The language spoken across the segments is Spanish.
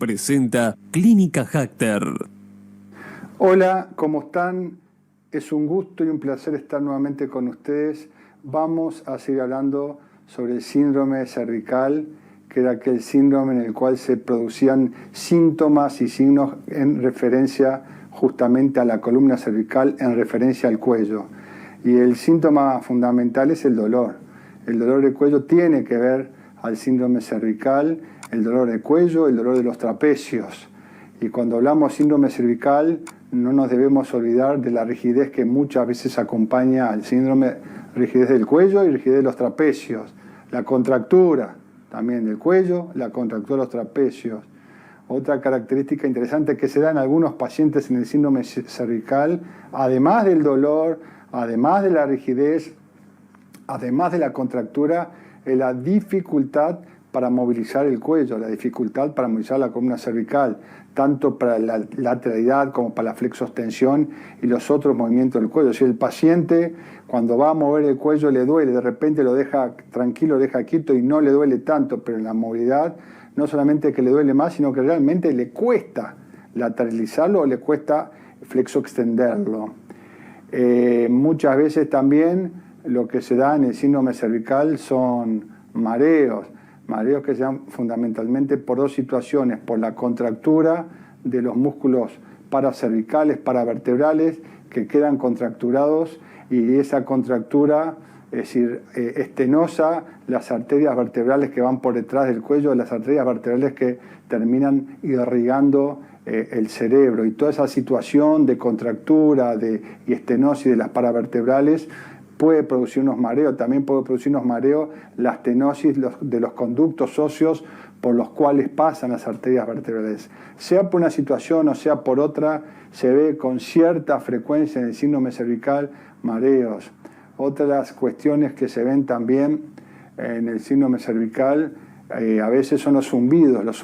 presenta Clínica Hackter. Hola, ¿cómo están? Es un gusto y un placer estar nuevamente con ustedes. Vamos a seguir hablando sobre el síndrome cervical, que era aquel síndrome en el cual se producían síntomas y signos en referencia justamente a la columna cervical, en referencia al cuello. Y el síntoma fundamental es el dolor. El dolor de cuello tiene que ver al síndrome cervical, el dolor de cuello, el dolor de los trapecios. Y cuando hablamos síndrome cervical, no nos debemos olvidar de la rigidez que muchas veces acompaña al síndrome, rigidez del cuello y rigidez de los trapecios. La contractura también del cuello, la contractura de los trapecios. Otra característica interesante que se da en algunos pacientes en el síndrome cervical, además del dolor, además de la rigidez, además de la contractura, es la dificultad para movilizar el cuello, la dificultad para movilizar la columna cervical, tanto para la lateralidad como para la flexoextensión y los otros movimientos del cuello. Si el paciente cuando va a mover el cuello le duele, de repente lo deja tranquilo, lo deja quieto y no le duele tanto, pero en la movilidad no solamente que le duele más, sino que realmente le cuesta lateralizarlo o le cuesta flexoextenderlo. Muchas veces también lo que se da en el síndrome cervical son mareos que se dan fundamentalmente por dos situaciones: por la contractura de los músculos paracervicales, paravertebrales, que quedan contracturados, y esa contractura, es decir, estenosa las arterias vertebrales que van por detrás del cuello, las arterias vertebrales que terminan irrigando el cerebro, y toda esa situación de contractura y estenosis de las paravertebrales puede producir unos mareos. También puede producir unos mareos la estenosis de los conductos óseos por los cuales pasan las arterias vertebrales. Sea por una situación o sea por otra, se ve con cierta frecuencia en el síndrome cervical mareos. Otras cuestiones que se ven también en el síndrome cervical a veces son los zumbidos de los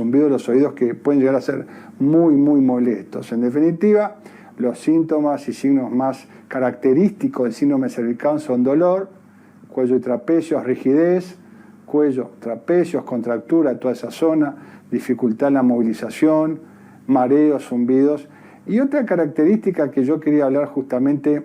oídos, que pueden llegar a ser muy molestos. En definitiva, los síntomas y signos más característicos del síndrome cervical son dolor, cuello y trapecios, rigidez, cuello, trapecios, contractura, toda esa zona, dificultad en la movilización, mareos, zumbidos. Y otra característica que yo quería hablar justamente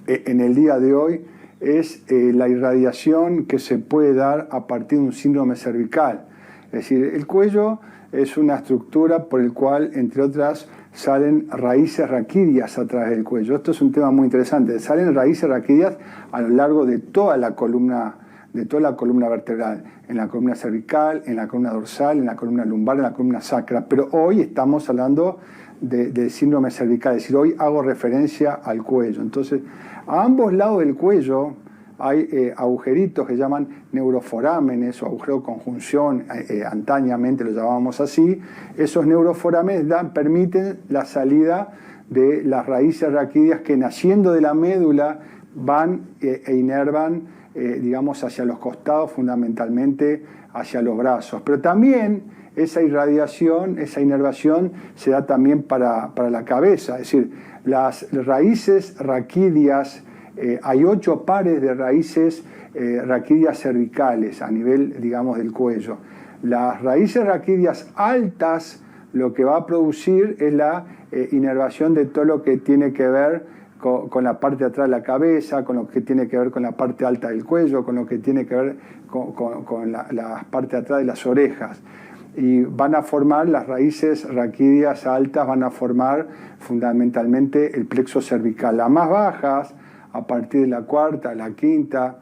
en el día de hoy es la irradiación que se puede dar a partir de un síndrome cervical. Es decir, el cuello es una estructura por el cual, entre otras, salen raíces raquídeas a través del cuello. Esto es un tema muy interesante. Salen raíces raquídeas a lo largo de toda la columna vertebral, en la columna cervical, en la columna dorsal, en la columna lumbar, en la columna sacra. Pero hoy estamos hablando del síndrome cervical, es decir, hoy hago referencia al cuello. Entonces, a ambos lados del cuello hay agujeritos que llaman neuroforámenes o agujero de conjunción, antañamente lo llamábamos así. Esos neuroforámenes permiten la salida de las raíces raquídeas que, naciendo de la médula, van e inervan, digamos, hacia los costados, fundamentalmente hacia los brazos. Pero también esa irradiación, esa inervación se da también para la cabeza. Es decir, las raíces raquídeas, hay 8 pares de raíces raquídeas cervicales a nivel, digamos, del cuello. Las raíces raquídeas altas lo que va a producir es la inervación de todo lo que tiene que ver con la parte de atrás de la cabeza, con lo que tiene que ver con la parte alta del cuello, con lo que tiene que ver con la parte de atrás de las orejas. Y van a formar, las raíces raquídeas altas van a formar fundamentalmente el plexo cervical. Las más bajas, a partir de la cuarta, la quinta,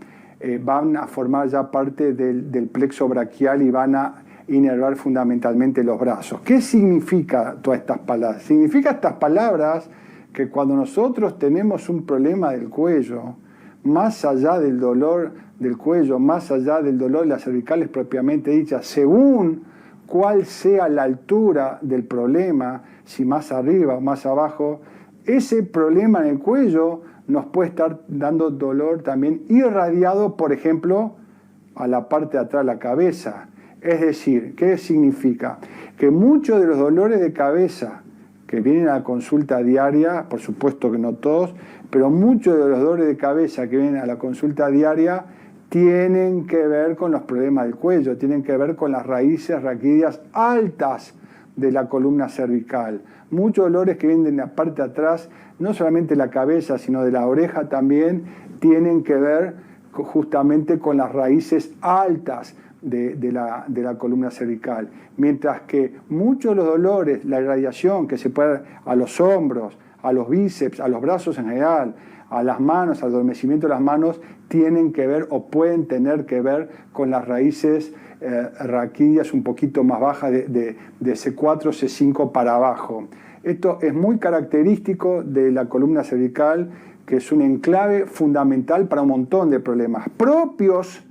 van a formar ya parte del plexo braquial y van a inervar fundamentalmente los brazos. ¿Qué significa todas estas palabras? Significa estas palabras que cuando nosotros tenemos un problema del cuello, más allá del dolor del cuello, más allá del dolor de las cervicales propiamente dichas, según cuál sea la altura del problema, si más arriba o más abajo, ese problema en el cuello nos puede estar dando dolor también irradiado, por ejemplo, a la parte de atrás de la cabeza. Es decir, ¿qué significa? Que muchos de los dolores de cabeza que vienen a la consulta diaria, por supuesto que no todos, pero muchos de los dolores de cabeza que vienen a la consulta diaria tienen que ver con los problemas del cuello, tienen que ver con las raíces raquídeas altas, de la columna cervical. Muchos dolores que vienen de la parte de atrás, no solamente de la cabeza, sino de la oreja también, tienen que ver justamente con las raíces altas de la columna cervical. Mientras que muchos de los dolores, la irradiación que se puede dar a los hombros, a los bíceps, a los brazos en general, a las manos, al adormecimiento de las manos, tienen que ver o pueden tener que ver con las raíces raquídeas un poquito más bajas de C4, C5 para abajo. Esto es muy característico de la columna cervical, que es un enclave fundamental para un montón de problemas propios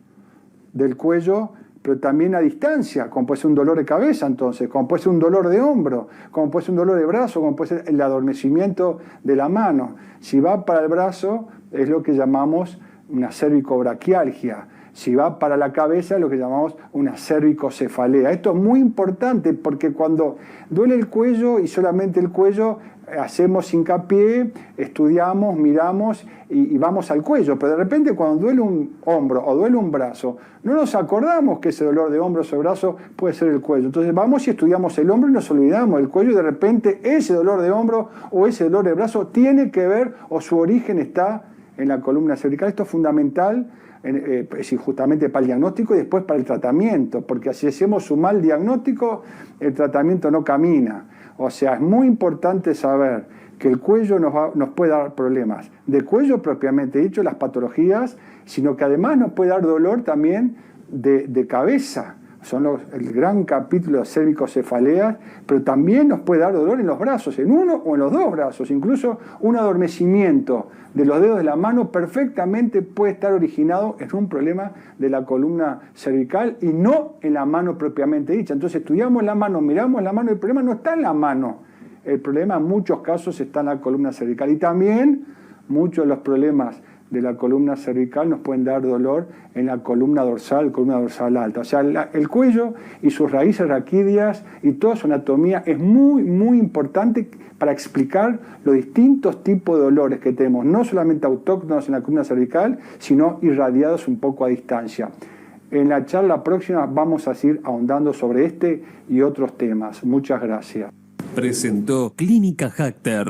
del cuello, pero también a distancia, como puede ser un dolor de cabeza entonces, como puede ser un dolor de hombro, como puede ser un dolor de brazo, como puede ser el adormecimiento de la mano. Si va para el brazo es lo que llamamos una cervicobraquialgia. Si va para la cabeza es lo que llamamos una cervicocefalea. Esto es muy importante porque cuando duele el cuello y solamente el cuello, hacemos hincapié, estudiamos, miramos y vamos al cuello. Pero de repente cuando duele un hombro o duele un brazo, no nos acordamos que ese dolor de hombro o brazo puede ser el cuello. Entonces vamos y estudiamos el hombro y nos olvidamos del cuello y de repente ese dolor de hombro o ese dolor de brazo tiene que ver o su origen está en la columna cervical. Esto es fundamental justamente para el diagnóstico y después para el tratamiento, porque si hacemos un mal diagnóstico, el tratamiento no camina. O sea, es muy importante saber que el cuello nos puede dar problemas de cuello propiamente dicho, las patologías, sino que además nos puede dar dolor también de cabeza. Son el gran capítulo de cervicocefaleas, pero también nos puede dar dolor en los brazos, en uno o en los dos brazos. Incluso un adormecimiento de los dedos de la mano perfectamente puede estar originado en un problema de la columna cervical y no en la mano propiamente dicha. Entonces estudiamos la mano, miramos la mano, el problema no está en la mano. El problema en muchos casos está en la columna cervical. Y también muchos de los problemas de la columna cervical nos pueden dar dolor en la columna dorsal alta. O sea, el cuello y sus raíces raquídeas y toda su anatomía es muy, muy importante para explicar los distintos tipos de dolores que tenemos, no solamente autóctonos en la columna cervical, sino irradiados un poco a distancia. En la charla próxima vamos a seguir ahondando sobre este y otros temas. Muchas gracias. Presentó Clínica Hacter.